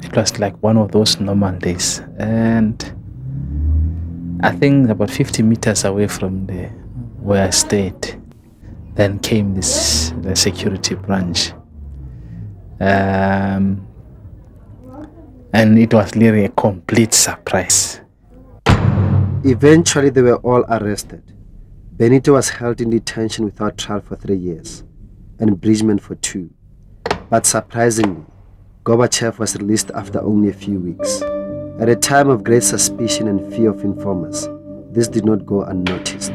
It was like one of those normal days, and I think about 50 meters away from where I stayed, then came the security branch, and it was really a complete surprise. Eventually, they were all arrested. Benito was held in detention without trial for 3 years, and Bridgman for 2. But surprisingly, Gorbachev was released after only a few weeks. At a time of great suspicion and fear of informers, this did not go unnoticed.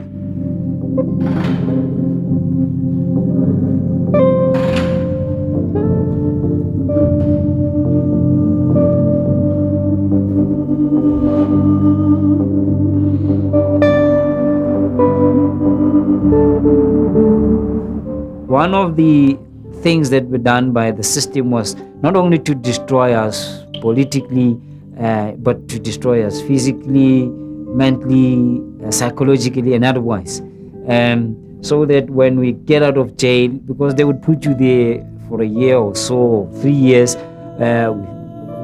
One of the things that were done by the system was not only to destroy us politically, but to destroy us physically, mentally, psychologically, and otherwise. So that when we get out of jail, because they would put you there for a year or so, 3 years,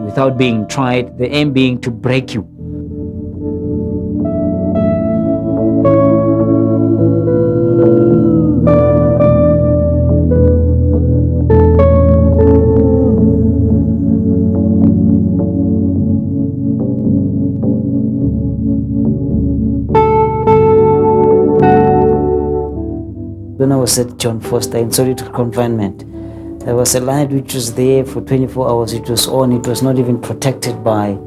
without being tried, the aim being to break you. When I was at John Foster in solitary confinement, there was a light which was there for 24 hours. It was on. It was not even protected by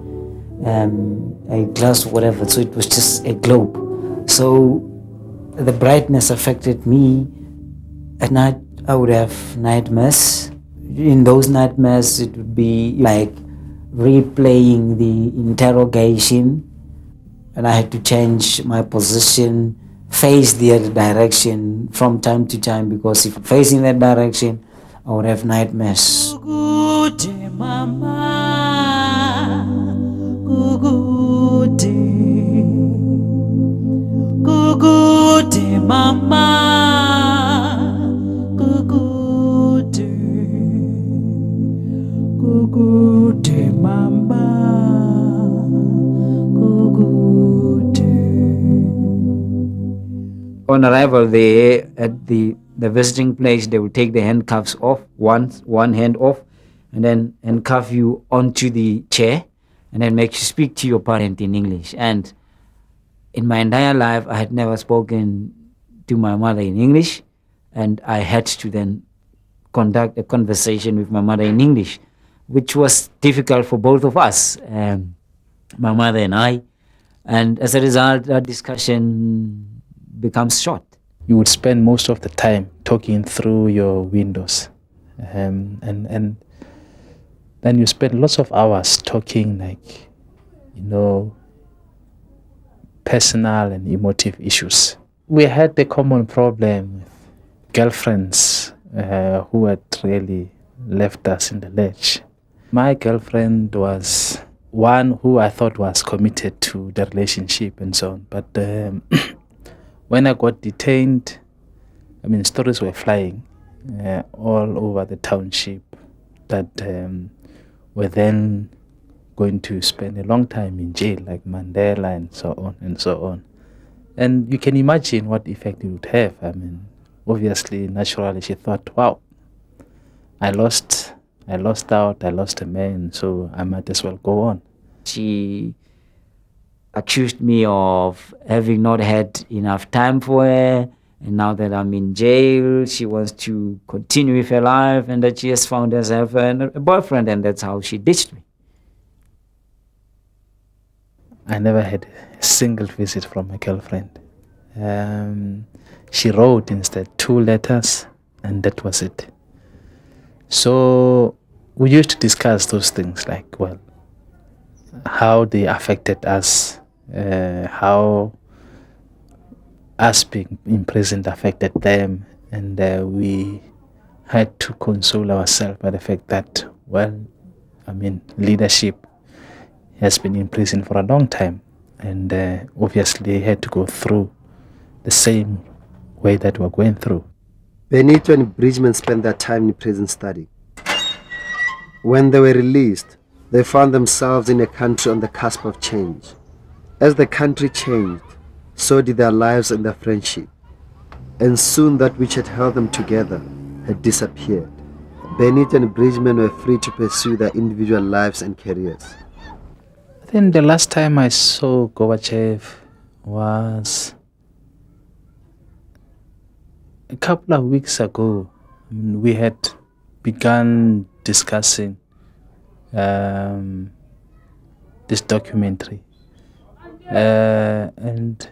a glass or whatever. So it was just a globe. So the brightness affected me. At night, I would have nightmares. In those nightmares, it would be like replaying the interrogation, and I had to change my position, face the other direction from time to time, because if facing that direction, I would have nightmares. Good mama, good mama, good mama. On arrival there at the visiting place, they will take the handcuffs off, one hand off, and then handcuff you onto the chair, and then make you speak to your parent in English. And in my entire life, I had never spoken to my mother in English, and I had to then conduct a conversation with my mother in English, which was difficult for both of us, my mother and I. And as a result, our discussion becomes short. You would spend most of the time talking through your windows, and then you spend lots of hours talking, like, personal and emotive issues. We had a common problem with girlfriends who had really left us in the lurch. My girlfriend was one who I thought was committed to the relationship and so on, but when I got detained, stories were flying all over the township that were then going to spend a long time in jail, like Mandela and so on and so on. And you can imagine what effect it would have. Obviously, naturally, she thought, wow, I lost out, I lost a man, so I might as well go on. She accused me of having not had enough time for her, and now that I'm in jail, she wants to continue with her life, and that she has found herself a boyfriend, and that's how she ditched me. I never had a single visit from my girlfriend. She wrote instead 2 letters, and that was it. So we used to discuss those things, like, well, how they affected us, how us being imprisoned affected them, and we had to console ourselves by the fact that, leadership has been in prison for a long time, and obviously had to go through the same way that we're going through. Benito and Bridgman spent their time in prison studying. When they were released, they found themselves in a country on the cusp of change. As the country changed, so did their lives and their friendship. And soon that which had held them together had disappeared. Benito and Bridgman were free to pursue their individual lives and careers. I think the last time I saw Gorbachev was a couple of weeks ago. We had begun discussing this documentary. And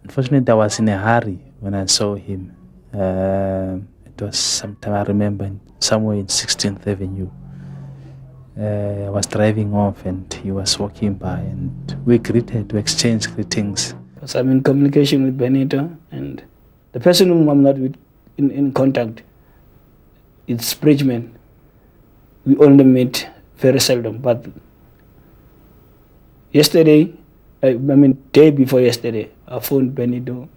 unfortunately, I was in a hurry when I saw him. It was sometime, I remember, somewhere in 16th Avenue. I was driving off and he was walking by, and we exchanged greetings. Because I'm in communication with Benito, and the person whom I'm not in contact, it's Bridgman. We only meet very seldom, but yesterday, day before yesterday, I phoned Benito,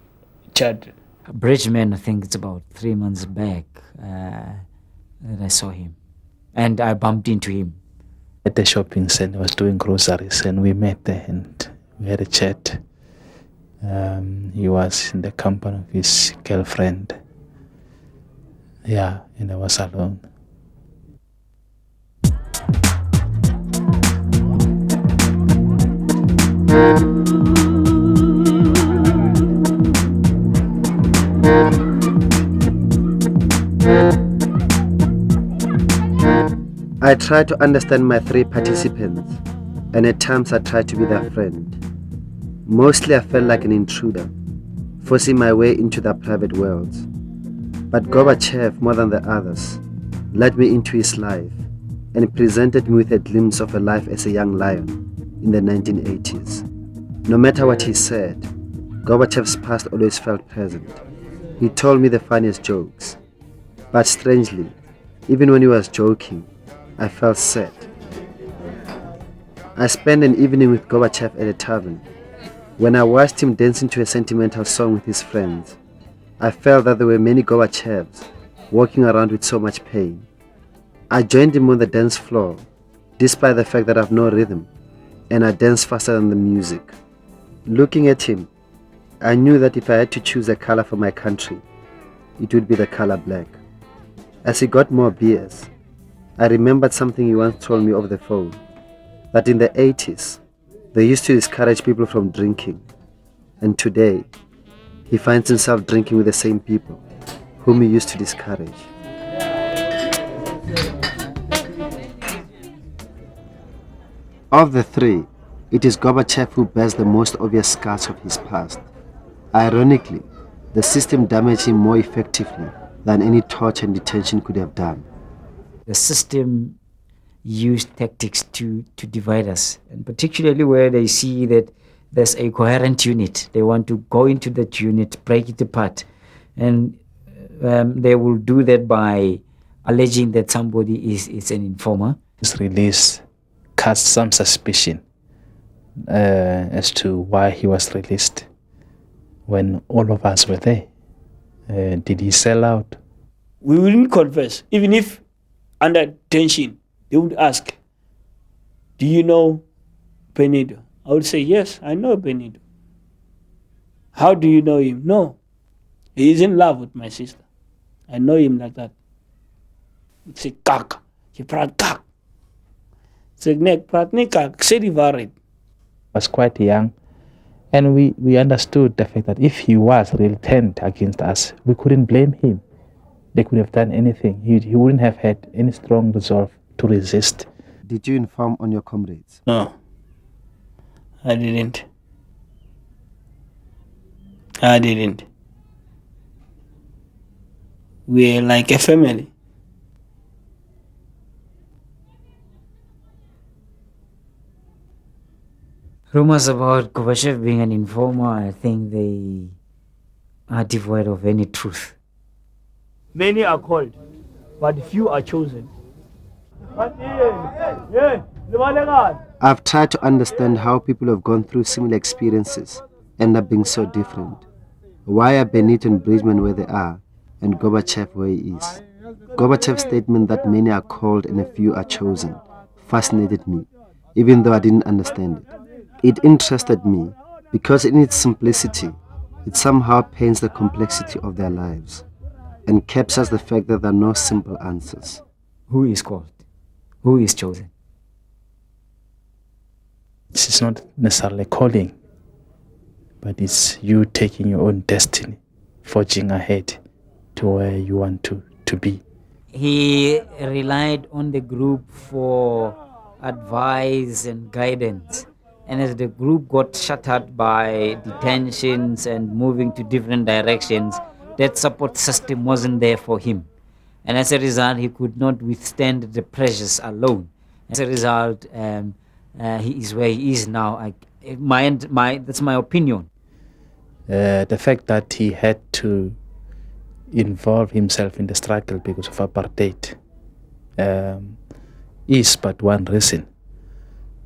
chat. Bridgman, I think it's about 3 months back that I saw him, and I bumped into him at the shopping center. I was doing groceries, and we met there and we had a chat. He was in the company of his girlfriend. Yeah, and I was alone. I tried to understand my 3 participants, and at times I tried to be their friend. Mostly I felt like an intruder, forcing my way into their private worlds. But Gorbachev, more than the others, led me into his life and presented me with a glimpse of a life as a young lion in the 1980s. No matter what he said, Gorbachev's past always felt present. He told me the funniest jokes. But strangely, even when he was joking, I felt sad. I spent an evening with Gorbachev at a tavern. When I watched him dancing to a sentimental song with his friends, I felt that there were many Gorbachevs walking around with so much pain. I joined him on the dance floor, despite the fact that I have no rhythm, and I danced faster than the music. Looking at him, I knew that if I had to choose a color for my country, it would be the color black. As he got more beers, I remembered something he once told me over the phone, that in the 80s, they used to discourage people from drinking, and today, he finds himself drinking with the same people whom he used to discourage. Of the 3, it is Gorbachev who bears the most obvious scars of his past. Ironically, the system damaged him more effectively than any torture and detention could have done. The system used tactics to divide us, and particularly where they see that there's a coherent unit. They want to go into that unit, break it apart, and they will do that by alleging that somebody is an informer. His release cast some suspicion as to why he was released when all of us were there. Did he sell out? We wouldn't confess, even if under tension, they would ask, do you know Benito? I would say, yes, I know Benito. How do you know him? No, he is in love with my sister. I know him like that. He'd say, kak, je praat kak. Say, nek, praat nie kak, sê die waarheid. Was quite young, and we understood the fact that if he was really turned against us, we couldn't blame him. They could have done anything. He wouldn't have had any strong resolve to resist. Did you inform on your comrades? No, I didn't. We're like a family. Rumors about Gorbachev being an informer, I think they are devoid of any truth. Many are called, but few are chosen. I've tried to understand how people who have gone through similar experiences end up being so different. Why are Benito and Bridgman where they are and Gorbachev where he is? Gorbachev's statement that many are called and a few are chosen fascinated me, even though I didn't understand it. It interested me because in its simplicity, it somehow paints the complexity of their lives and captures the fact that there are no simple answers. Who is called? Who is chosen? This is not necessarily calling, but it's you taking your own destiny, forging ahead to where you want to be. He relied on the group for advice and guidance. And as the group got shattered by detentions and moving to different directions, that support system wasn't there for him. And as a result, he could not withstand the pressures alone. As a result, he is where he is now. That's my opinion. The fact that he had to involve himself in the struggle because of apartheid is but one reason.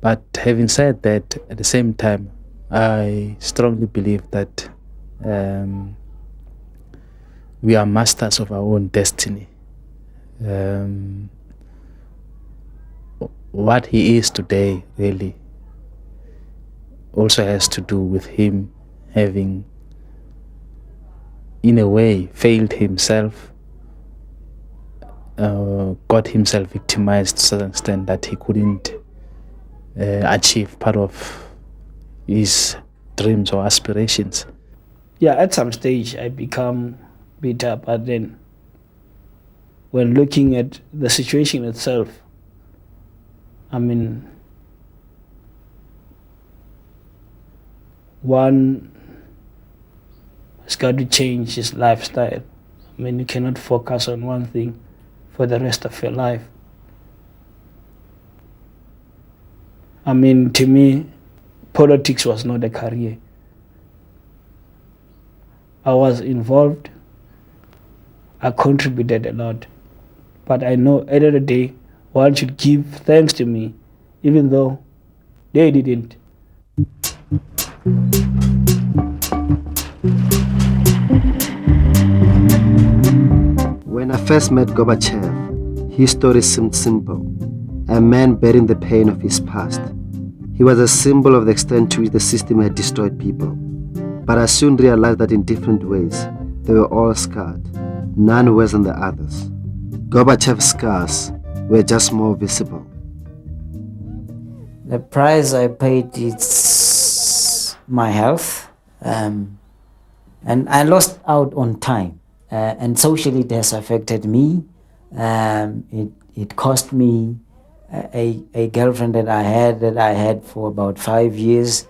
But having said that, at the same time, I strongly believe that we are masters of our own destiny. What he is today really also has to do with him having, in a way, failed himself, got himself victimized to a certain extent that he couldn't achieve part of his dreams or aspirations. Yeah, at some stage I become bitter, but then when looking at the situation itself, I mean, one has got to change his lifestyle. I mean, you cannot focus on one thing for the rest of your life. I mean, to me, politics was not a career. I was involved, I contributed a lot, but I know at the end of the day, one should give thanks to me, even though they didn't. When I first met Gorbachev, his story seemed simple. A man bearing the pain of his past. He was a symbol of the extent to which the system had destroyed people. But I soon realized that in different ways, they were all scarred, none worse than the others. Gorbachev's scars were just more visible. The price I paid is my health, and I lost out on time, and socially it has affected me. It cost me a girlfriend that I had for about 5 years,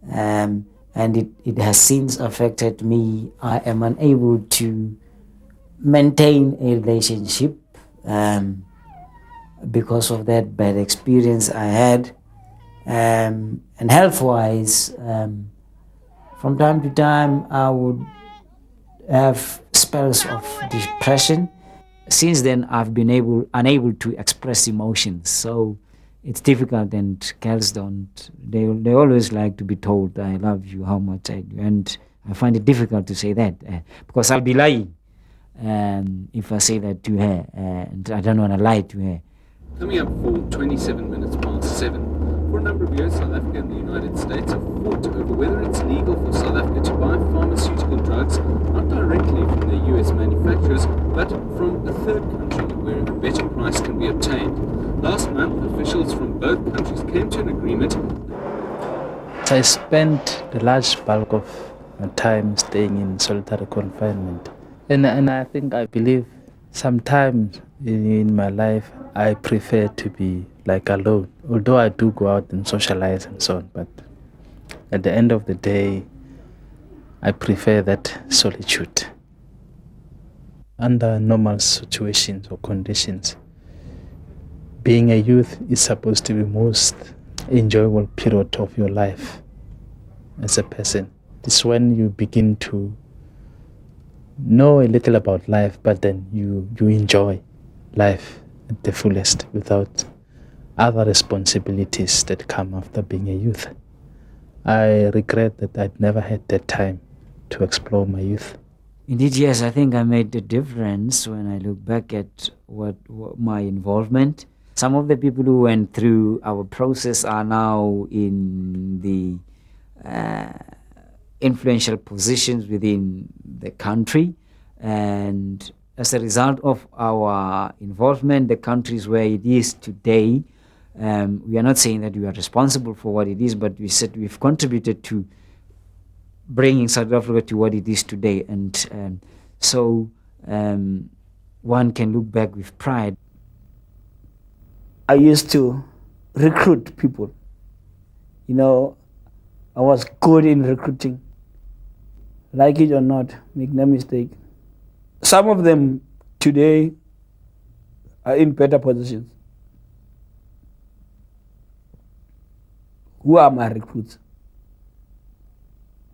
and it has since affected me. I am unable to maintain a relationship because of that bad experience I had. And health-wise, from time to time I would have spells of depression. Since then, I've been unable to express emotions, so it's difficult. And girls don't. They always like to be told, "I love you," how much I do, and I find it difficult to say that because I'll be lying if I say that to her, and I don't want to lie to her. Coming up for 27 minutes past 7. For a number of years, South Africa and the United States have fought over whether it's legal for South Africa to buy pharmaceutical drugs, not directly from the US manufacturers, but from a third country where a better price can be obtained. Last month, officials from both countries came to an agreement. I spent the large bulk of my time staying in solitary confinement. And I believe sometimes in my life, I prefer to be like alone. Although I do go out and socialize and so on, but at the end of the day, I prefer that solitude. Under normal situations or conditions, being a youth is supposed to be the most enjoyable period of your life as a person. It's when you begin to know a little about life, but then you enjoy life at the fullest without other responsibilities that come after being a youth. I regret that I'd never had that time to explore my youth. Indeed, yes, I think I made a difference when I look back at what my involvement. Some of the people who went through our process are now in the influential positions within the country, and as a result of our involvement, the country is where it is today. We are not saying that we are responsible for what it is, but we said we've contributed to bringing South Africa to what it is today. And so one can look back with pride. I used to recruit people. You know, I was good in recruiting. Like it or not, make no mistake. Some of them today are in better positions. Who are my recruits?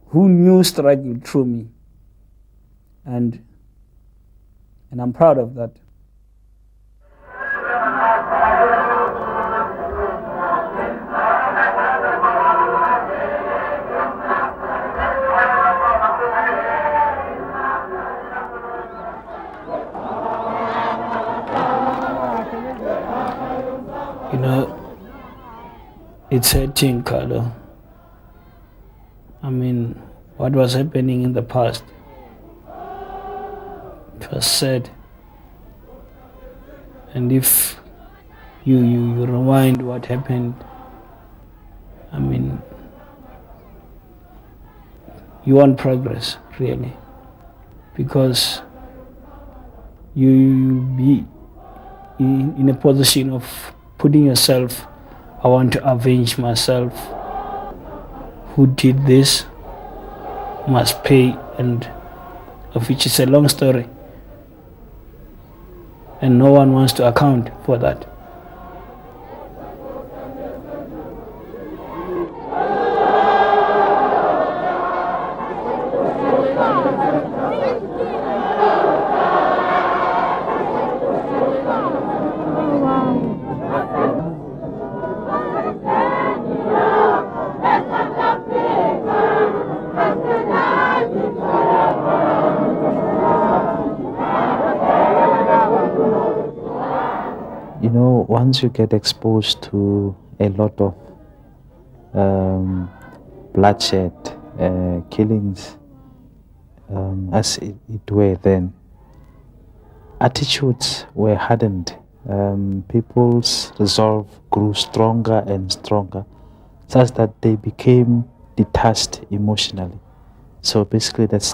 Who knew struggle through me? And I'm proud of that. You know, it's hurting, Carlo. I mean, what was happening in the past, it was sad. And if you rewind what happened, I mean, you want progress, really. Because you be in a position of putting yourself, I want to avenge myself. Who did this must pay, and of which is a long story. And no one wants to account for that. You know, once you get exposed to a lot of bloodshed, killings, as it were then, attitudes were hardened. People's resolve grew stronger and stronger, such that they became detached emotionally. So basically, that's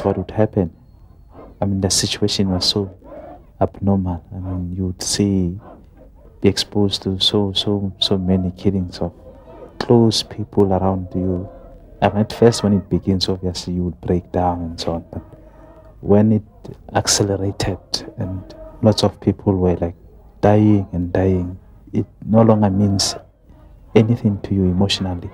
what would happen. I mean, the situation was so abnormal. I mean, you would be exposed to so many killings of close people around you. I mean, at first, when it begins, obviously you would break down and so on. But when it accelerated and lots of people were like dying and dying, it no longer means anything to you emotionally.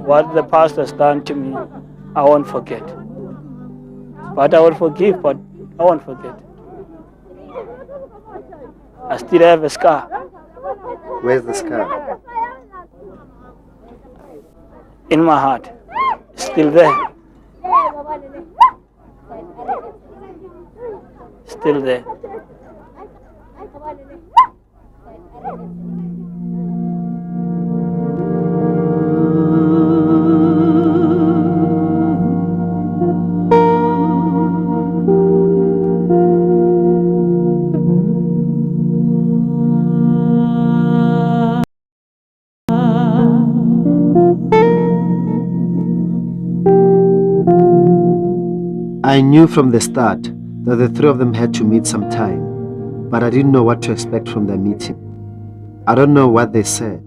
What the past has done to me, I won't forget. But I will forgive, but I won't forget. I still have a scar. Where's the scar? In my heart. It's still there. Still there. I knew from the start that the three of them had to meet sometime, but I didn't know what to expect from their meeting. I don't know what they said.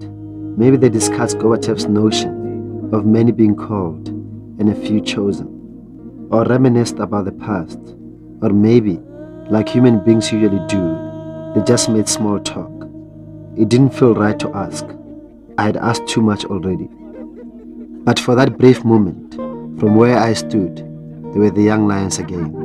Maybe they discussed Gorbachev's notion of many being called and a few chosen, or reminisced about the past, or maybe, like human beings usually do, they just made small talk. It didn't feel right to ask. I had asked too much already. But for that brief moment, from where I stood, they were the young lions again.